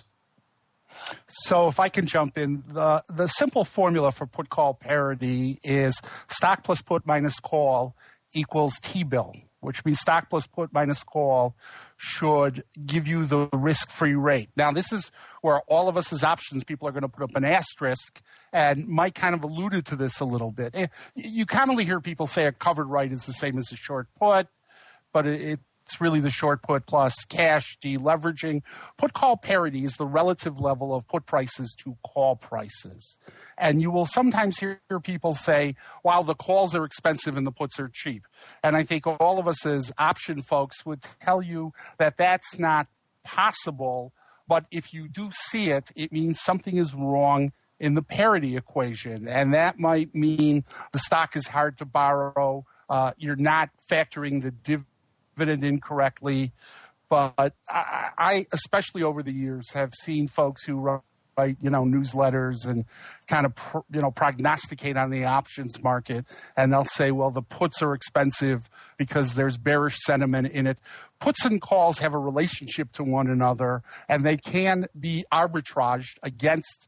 So if I can jump in, the simple formula for put-call parity is stock plus put minus call equals T-bill, which means stock plus put minus call should give you the risk-free rate. Now, this is where all of us as options people are going to put up an asterisk, and Mike kind of alluded to this a little bit. You commonly hear people say a covered right is the same as a short put, but It's really the short put plus cash deleveraging. Put call parity is the relative level of put prices to call prices. And you will sometimes hear people say, well, the calls are expensive and the puts are cheap. And I think all of us as option folks would tell you that that's not possible. But if you do see it, it means something is wrong in the parity equation. And that might mean the stock is hard to borrow. You're not factoring the dividend incorrectly. But I, especially over the years, have seen folks who write, newsletters and kind of, prognosticate on the options market. And they'll say, well, the puts are expensive because there's bearish sentiment in it. Puts and calls have a relationship to one another, and they can be arbitraged against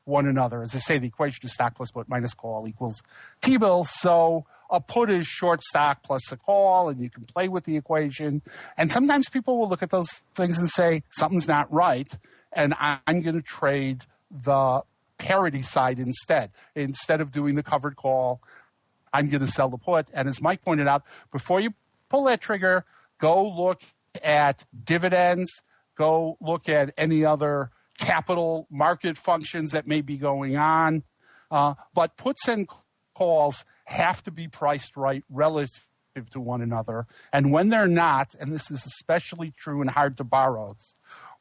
one another. As I say, the equation is stock plus put minus call equals T-bill. So a put is short stock plus a call, and you can play with the equation. And sometimes people will look at those things and say, something's not right, and I'm going to trade the parity side instead. Instead of doing the covered call, I'm going to sell the put. And as Mike pointed out, before you pull that trigger, go look at dividends, go look at any other capital market functions that may be going on. But puts and calls have to be priced right relative to one another. And when they're not, and this is especially true in hard to borrows,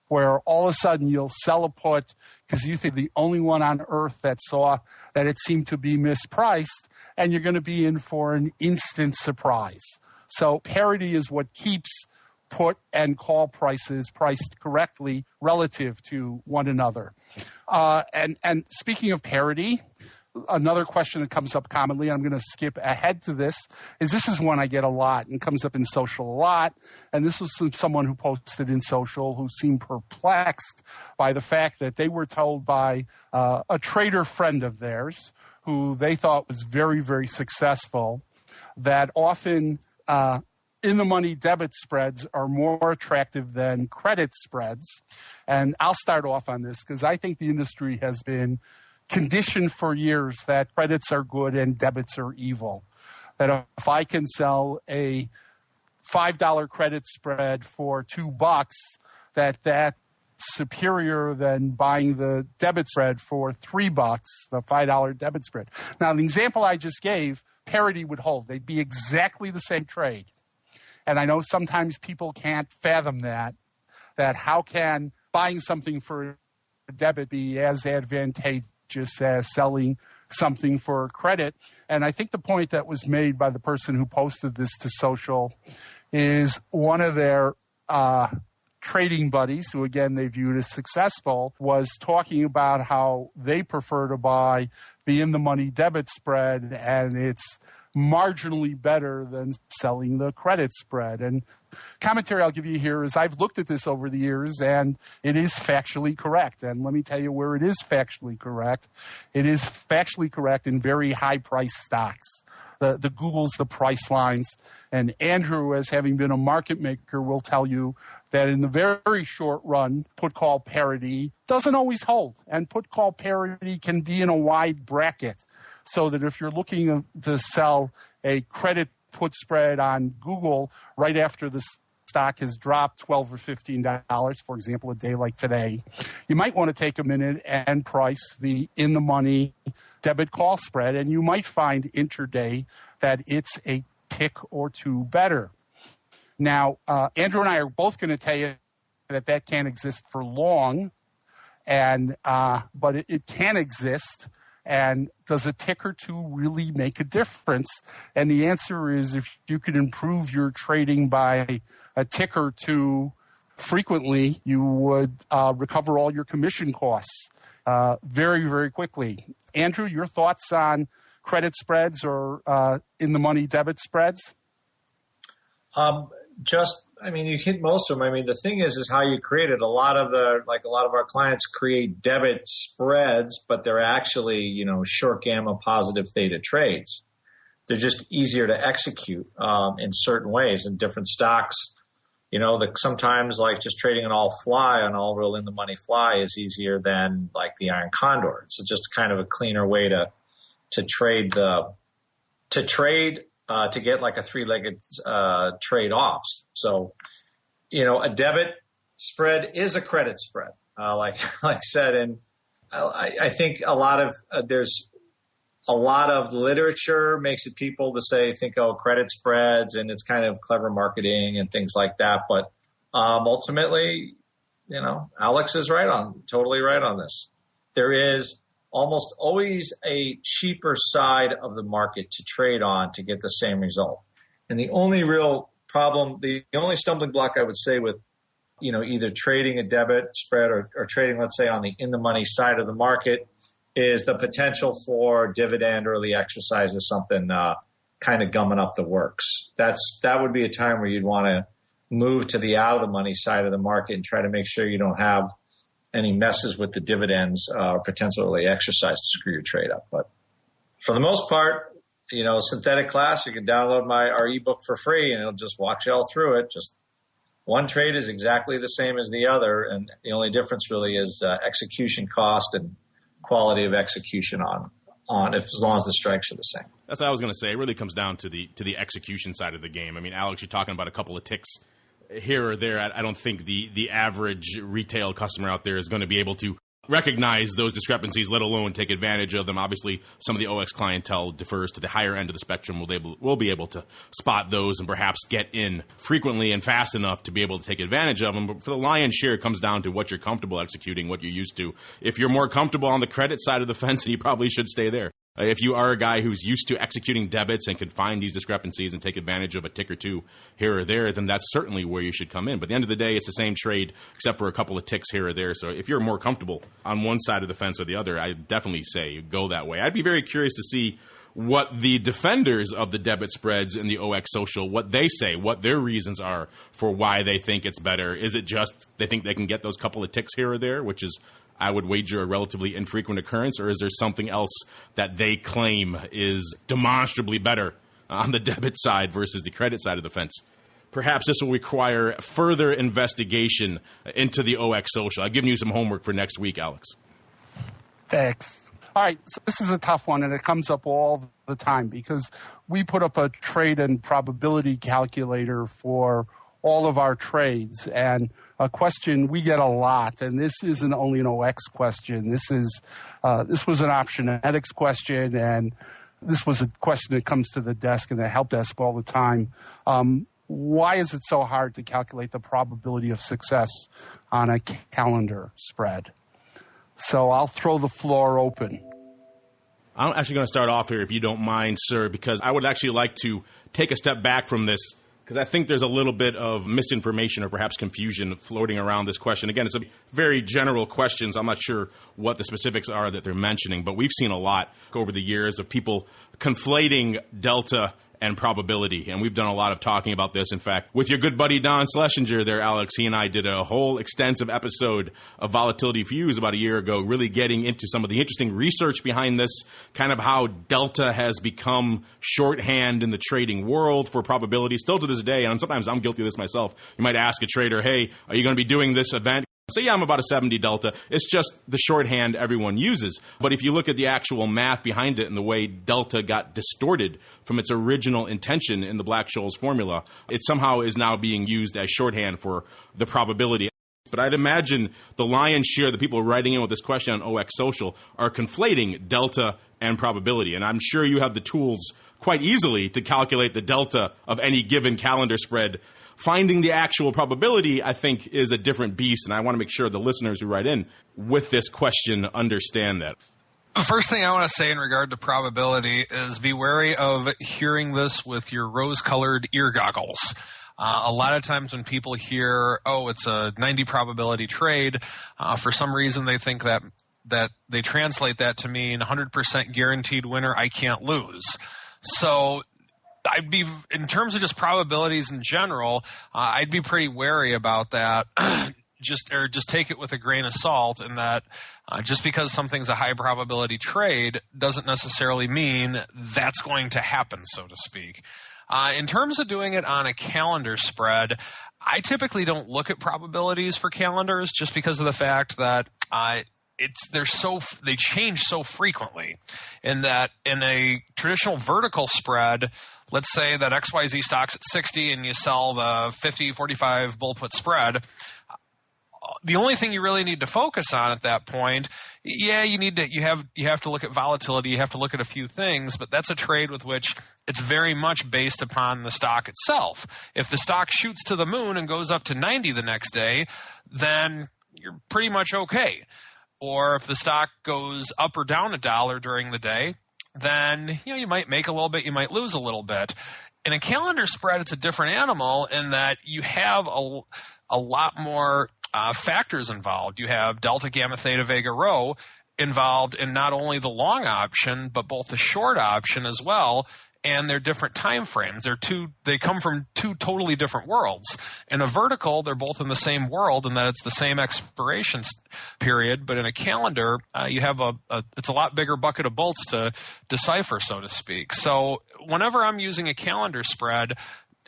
where all of a sudden you'll sell a put because you think the only one on earth that saw that it seemed to be mispriced, and you're going to be in for an instant surprise. So parity is what keeps put and call prices priced correctly relative to one another. And speaking of parity, another question that comes up commonly, I'm going to skip ahead to this is one I get a lot and comes up in social a lot. And this was someone who posted in social who seemed perplexed by the fact that they were told by a trader friend of theirs who they thought was very, very successful that often in the money debit spreads are more attractive than credit spreads. And I'll start off on this because I think the industry has been conditioned for years that credits are good and debits are evil. That if I can sell a $5 credit spread for $2, that's superior than buying the debit spread for $3, the $5 debit spread. Now, the example I just gave, parity would hold. They'd be exactly the same trade. And I know sometimes people can't fathom that how can buying something for a debit be as advantageous as selling something for credit? And I think the point that was made by the person who posted this to social is one of their trading buddies, who again they viewed as successful, was talking about how they prefer to buy the in-the-money debit spread, and it's marginally better than selling the credit spread. And commentary I'll give you here is I've looked at this over the years, and it is factually correct. And let me tell you where it is factually correct. It is factually correct in very high-priced stocks. The Googles, the price lines. And Andrew, as having been a market maker, will tell you that in the very short run, put-call parity doesn't always hold. And put-call parity can be in a wide bracket. So that if you're looking to sell a credit put spread on Google right after the stock has dropped $12 or $15, for example, a day like today, you might want to take a minute and price the in-the-money debit call spread, and you might find intraday that it's a tick or two better. Now, Andrew and I are both going to tell you that can't exist for long, and but it can exist. And does a tick or two really make a difference? And the answer is if you can improve your trading by a tick or two frequently, you would recover all your commission costs very, very quickly. Andrew, your thoughts on credit spreads or in-the-money debit spreads? You hit most of them. The thing is how you create it. A lot of our clients create debit spreads, but they're actually, short gamma positive theta trades. They're just easier to execute in certain ways. In different stocks, sometimes like just trading an all fly, an all real in the money fly is easier than like the iron condor. It's just kind of a cleaner way to trade to get like a three-legged trade off. So, a debit spread is a credit spread, like I said, and I think there's a lot of literature makes it people to think, credit spreads, and it's kind of clever marketing and things like that. But ultimately, Alex is totally right on this. There is almost always a cheaper side of the market to trade on to get the same result. And the only real problem, the only stumbling block I would say with, either trading a debit spread or trading, let's say, on the in-the-money side of the market is the potential for dividend early exercise or something kind of gumming up the works. That would be a time where you'd want to move to the out-of-the-money side of the market and try to make sure you don't have any messes with the dividends or potential early exercise to screw your trade up. But for the most part, synthetic class, you can download our ebook for free and it'll just walk you all through it. Just one trade is exactly the same as the other, and the only difference really is execution cost and quality of execution as long as the strikes are the same. That's what I was going to say. It really comes down to the execution side of the game. I mean, Alex, you're talking about a couple of ticks here or there. I don't think the average retail customer out there is going to be able to recognize those discrepancies, let alone take advantage of them. Obviously, some of the OX clientele defers to the higher end of the spectrum. Will be able to spot those and perhaps get in frequently and fast enough to be able to take advantage of them. But for the lion's share, it comes down to what you're comfortable executing, what you're used to. If you're more comfortable on the credit side of the fence, then you probably should stay there. If you are a guy who's used to executing debits and can find these discrepancies and take advantage of a tick or two here or there, then that's certainly where you should come in. But at the end of the day, it's the same trade except for a couple of ticks here or there. So if you're more comfortable on one side of the fence or the other, I definitely say go that way. I'd be very curious to see what the defenders of the debit spreads in the OX social, what they say, what their reasons are for why they think it's better. Is it just they think they can get those couple of ticks here or there, which is, I would wager, a relatively infrequent occurrence, or is there something else that they claim is demonstrably better on the debit side versus the credit side of the fence? Perhaps this will require further investigation into the OX social. I've given you some homework for next week, Alex. Thanks. All right, so this is a tough one, and it comes up all the time because we put up a trade and probability calculator for all of our trades, and a question we get a lot, and this isn't only an OX question. This was an optionetics question, and this was a question that comes to the desk and the help desk all the time. Why is it so hard to calculate the probability of success on a calendar spread? So I'll throw the floor open. I'm actually going to start off here, if you don't mind, sir, because I would actually like to take a step back from this, because I think there's a little bit of misinformation or perhaps confusion floating around this question. Again, it's a very general question, so I'm not sure what the specifics are that they're mentioning, but we've seen a lot over the years of people conflating delta and probability, and we've done a lot of talking about this. In fact, with your good buddy Don Schlesinger there, Alex, he and I did a whole extensive episode of Volatility Views about a year ago, really getting into some of the interesting research behind this, kind of how delta has become shorthand in the trading world for probability, still to this day, and sometimes I'm guilty of this myself. You might ask a trader, hey, are you going to be doing this event? Say, yeah, I'm about a 70 delta. It's just the shorthand everyone uses. But if you look at the actual math behind it and the way delta got distorted from its original intention in the Black-Scholes formula, it somehow is now being used as shorthand for the probability. But I'd imagine the lion's share of the people writing in with this question on OX Social are conflating delta and probability. And I'm sure you have the tools quite easily to calculate the delta of any given calendar spread. Finding the actual probability, I think, is a different beast, and I want to make sure the listeners who write in with this question understand that. The first thing I want to say in regard to probability is be wary of hearing this with your rose-colored ear goggles. A lot of times when people hear, oh, it's a 90 probability trade, for some reason they think that they translate that to mean 100% guaranteed winner, I can't lose. So I'd be, in terms of just probabilities in general, I'd be pretty wary about that. Just take it with a grain of salt, in that just because something's a high probability trade doesn't necessarily mean that's going to happen, so to speak. In terms of doing it on a calendar spread, I typically don't look at probabilities for calendars just because of the fact that they change so frequently, in that in a traditional vertical spread, let's say that XYZ stock's at 60 and you sell the 50-45 bull put spread. The only thing you really need to focus on at that point, you have to look at volatility, you have to look at a few things, but that's a trade with which it's very much based upon the stock itself. If the stock shoots to the moon and goes up to 90 the next day, then you're pretty much okay. Or if the stock goes up or down $1 during the day, then you might make a little bit, you might lose a little bit. In a calendar spread, it's a different animal in that you have a lot more factors involved. You have delta, gamma, theta, vega, rho involved in not only the long option, but both the short option as well. And they're different time frames. They come from two totally different worlds. In a vertical, they're both in the same world, and that it's the same expiration period. But in a calendar, you have it's a lot bigger bucket of bolts to decipher, so to speak. So whenever I'm using a calendar spread,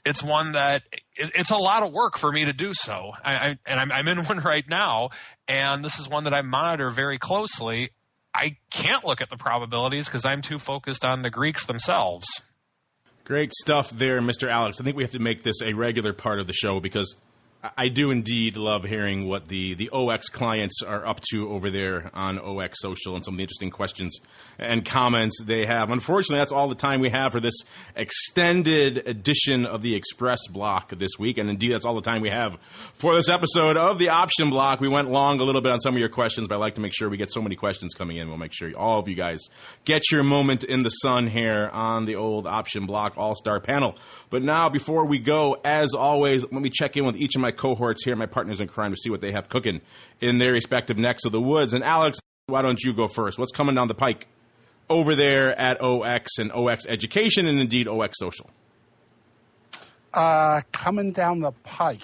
it's one that it's a lot of work for me to do so. I'm in one right now, and this is one that I monitor very closely. I can't look at the probabilities because I'm too focused on the Greeks themselves. Great stuff there, Mr. Alex. I think we have to make this a regular part of the show because I do indeed love hearing what the OX clients are up to over there on OX Social and some of the interesting questions and comments they have. Unfortunately, that's all the time we have for this extended edition of the Express block this week. And indeed, that's all the time we have for this episode of the Option Block. We went long a little bit on some of your questions, but I like to make sure we get so many questions coming in. We'll make sure all of you guys get your moment in the sun here on the old Option Block All-Star panel. But now, before we go, as always, let me check in with each of my cohorts here, my partners in crime, to see what they have cooking in their respective necks of the woods. And Alex, why don't you go first? What's coming down the pike over there at OX and OX Education and indeed OX Social? Coming down the pike.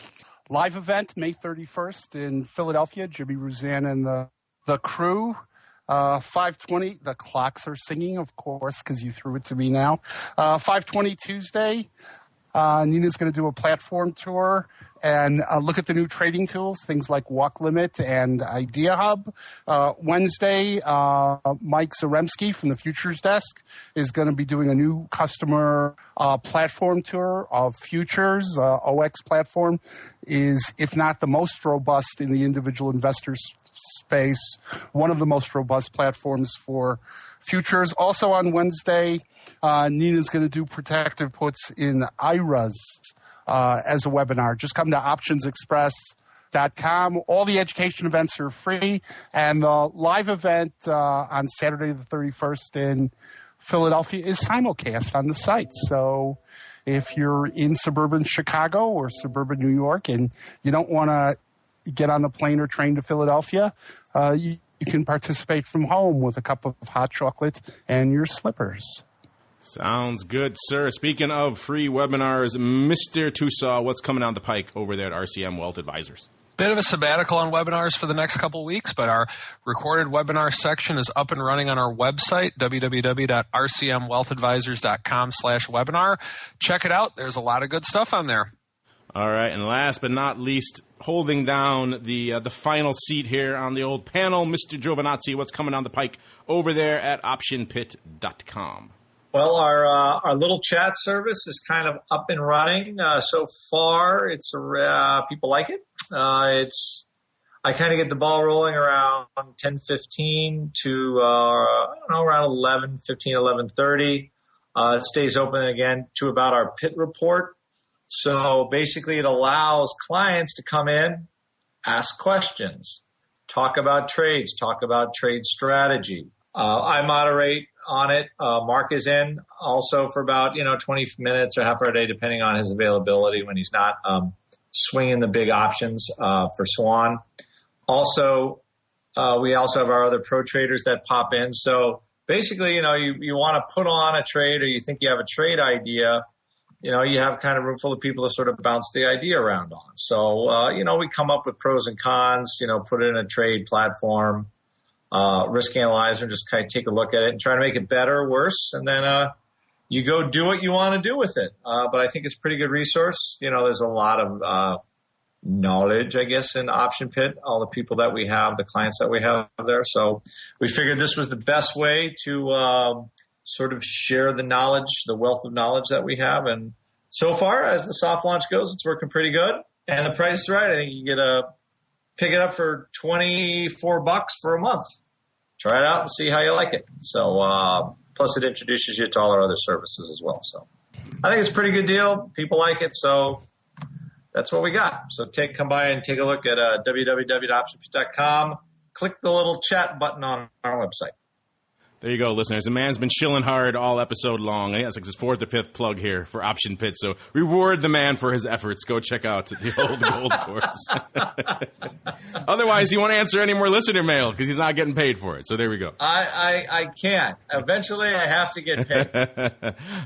Live event, May 31st in Philadelphia. Jimmy Rouzan and the crew. 5:20, the clocks are singing, of course, because you threw it to me now. 5:20 Tuesday. Nina's going to do a platform tour and look at the new trading tools, things like Walk Limit and Idea Hub. Wednesday, Mike Zaremski from the Futures Desk is going to be doing a new customer platform tour of futures. OX platform is, if not the most robust in the individual investor space, one of the most robust platforms for futures. Also on Wednesday, Nina's going to do protective puts in IRAs as a webinar. Just come to optionsexpress.com. All the education events are free, and the live event on Saturday the 31st in Philadelphia is simulcast on the site. So if you're in suburban Chicago or suburban New York and you don't want to get on the plane or train to Philadelphia, you can participate from home with a cup of hot chocolate and your slippers. Sounds good, sir. Speaking of free webinars, Mr. Tosaw, what's coming down the pike over there at RCM Wealth Advisors? Bit of a sabbatical on webinars for the next couple weeks, but our recorded webinar section is up and running on our website, www.rcmwealthadvisors.com/webinar. Check it out. There's a lot of good stuff on there. All right, and last but not least, holding down the final seat here on the old panel, Mr. Giovinazzi, what's coming down the pike over there at optionpit.com? Well, our little chat service is kind of up and running so far. It's people like it. I kind of get the ball rolling around 10:15 to around 11:15, 11:30. It stays open again to about our pit report. So basically, it allows clients to come in, ask questions, talk about trades, talk about trade strategy. I moderate on it. Mark is in also for about 20 minutes or half hour a day, depending on his availability when he's not swinging the big options for Swan. Also, we also have our other pro traders that pop in. So basically, you want to put on a trade or you think you have a trade idea. You have kind of room full of people to sort of bounce the idea around on. So, we come up with pros and cons, put it in a trade platform, risk analyzer, and just kind of take a look at it and try to make it better or worse. And then you go do what you want to do with it. But I think it's a pretty good resource. There's a lot of knowledge, I guess, in Option Pit, all the people that we have, the clients that we have there. So we figured this was the best way to sort of share the knowledge, the wealth of knowledge that we have. And so far, as the soft launch goes, it's working pretty good. And the price is right. I think you get pick it up for $24 for a month. Try it out and see how you like it. So plus it introduces you to all our other services as well. So I think it's a pretty good deal. People like it. So that's what we got. So come by and take a look at www.optionpit.com. Click the little chat button on our website. There you go, listeners. The man's been chilling hard all episode long. I think that's like his fourth or fifth plug here for Option Pit. So reward the man for his efforts. Go check out the old gold course. Otherwise, he won't answer any more listener mail because he's not getting paid for it. So there we go. I can't. Eventually, I have to get paid.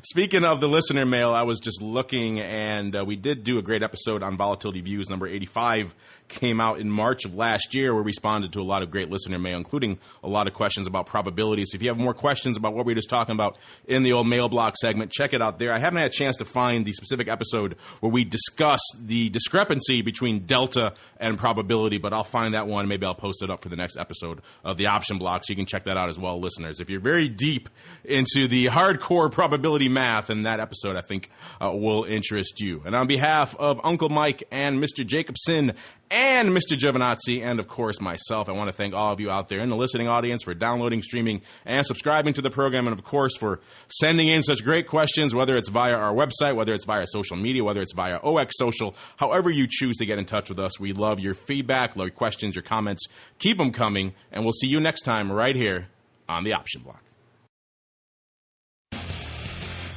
Speaking of the listener mail, I was just looking, and we did do a great episode on Volatility Views. Number 85 came out in March of last year. We responded to a lot of great listener mail, including a lot of questions about probabilities. If you have more questions about what we were just talking about in the old mail block segment, check it out there. I haven't had a chance to find the specific episode where we discuss the discrepancy between delta and probability, but I'll find that one. Maybe I'll post it up for the next episode of the Option Block, so you can check that out as well, listeners. If you're very deep into the hardcore probability math, and that episode, I think, will interest you. And on behalf of Uncle Mike and Mr. Jacobson and Mr. Giovinazzi, and of course myself, I want to thank all of you out there in the listening audience for downloading, streaming, and subscribing to the program, and of course for sending in such great questions, whether it's via our website, whether it's via social media, whether it's via OX Social, however you choose to get in touch with us. We love your feedback, love your questions, your comments. Keep them coming, and we'll see you next time right here on the Option Block.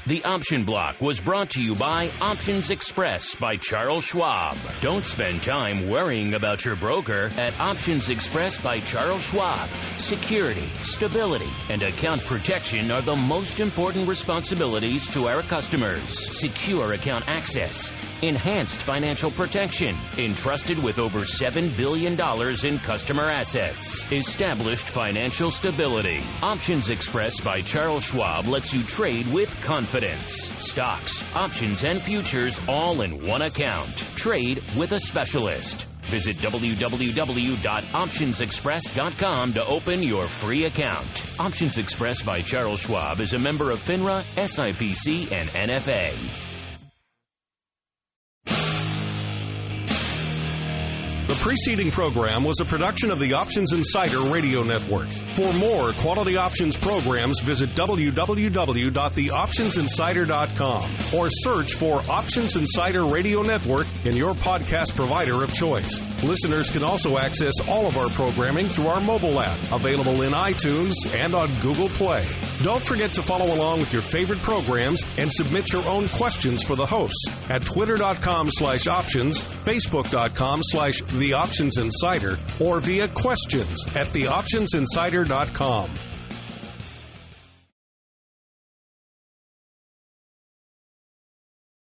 The Option Block was brought to you by Options Express by Charles Schwab. Don't spend time worrying about your broker at Options Express by Charles Schwab. Security, stability, and account protection are the most important responsibilities to our customers. Secure account access, enhanced financial protection, entrusted with over $7 billion in customer assets. Established financial stability. Options Express by Charles Schwab lets you trade with confidence. Stocks, options, and futures all in one account. Trade with a specialist. Visit www.optionsexpress.com to open your free account. Options Express by Charles Schwab is a member of FINRA, SIPC, and NFA. The preceding program was a production of the Options Insider Radio Network. For more quality options programs, visit www.theoptionsinsider.com or search for Options Insider Radio Network in your podcast provider of choice. Listeners can also access all of our programming through our mobile app, available in iTunes and on Google Play. Don't forget to follow along with your favorite programs and submit your own questions for the hosts at twitter.com/options, facebook.com/The Options Insider, or via questions at theoptionsinsider.com.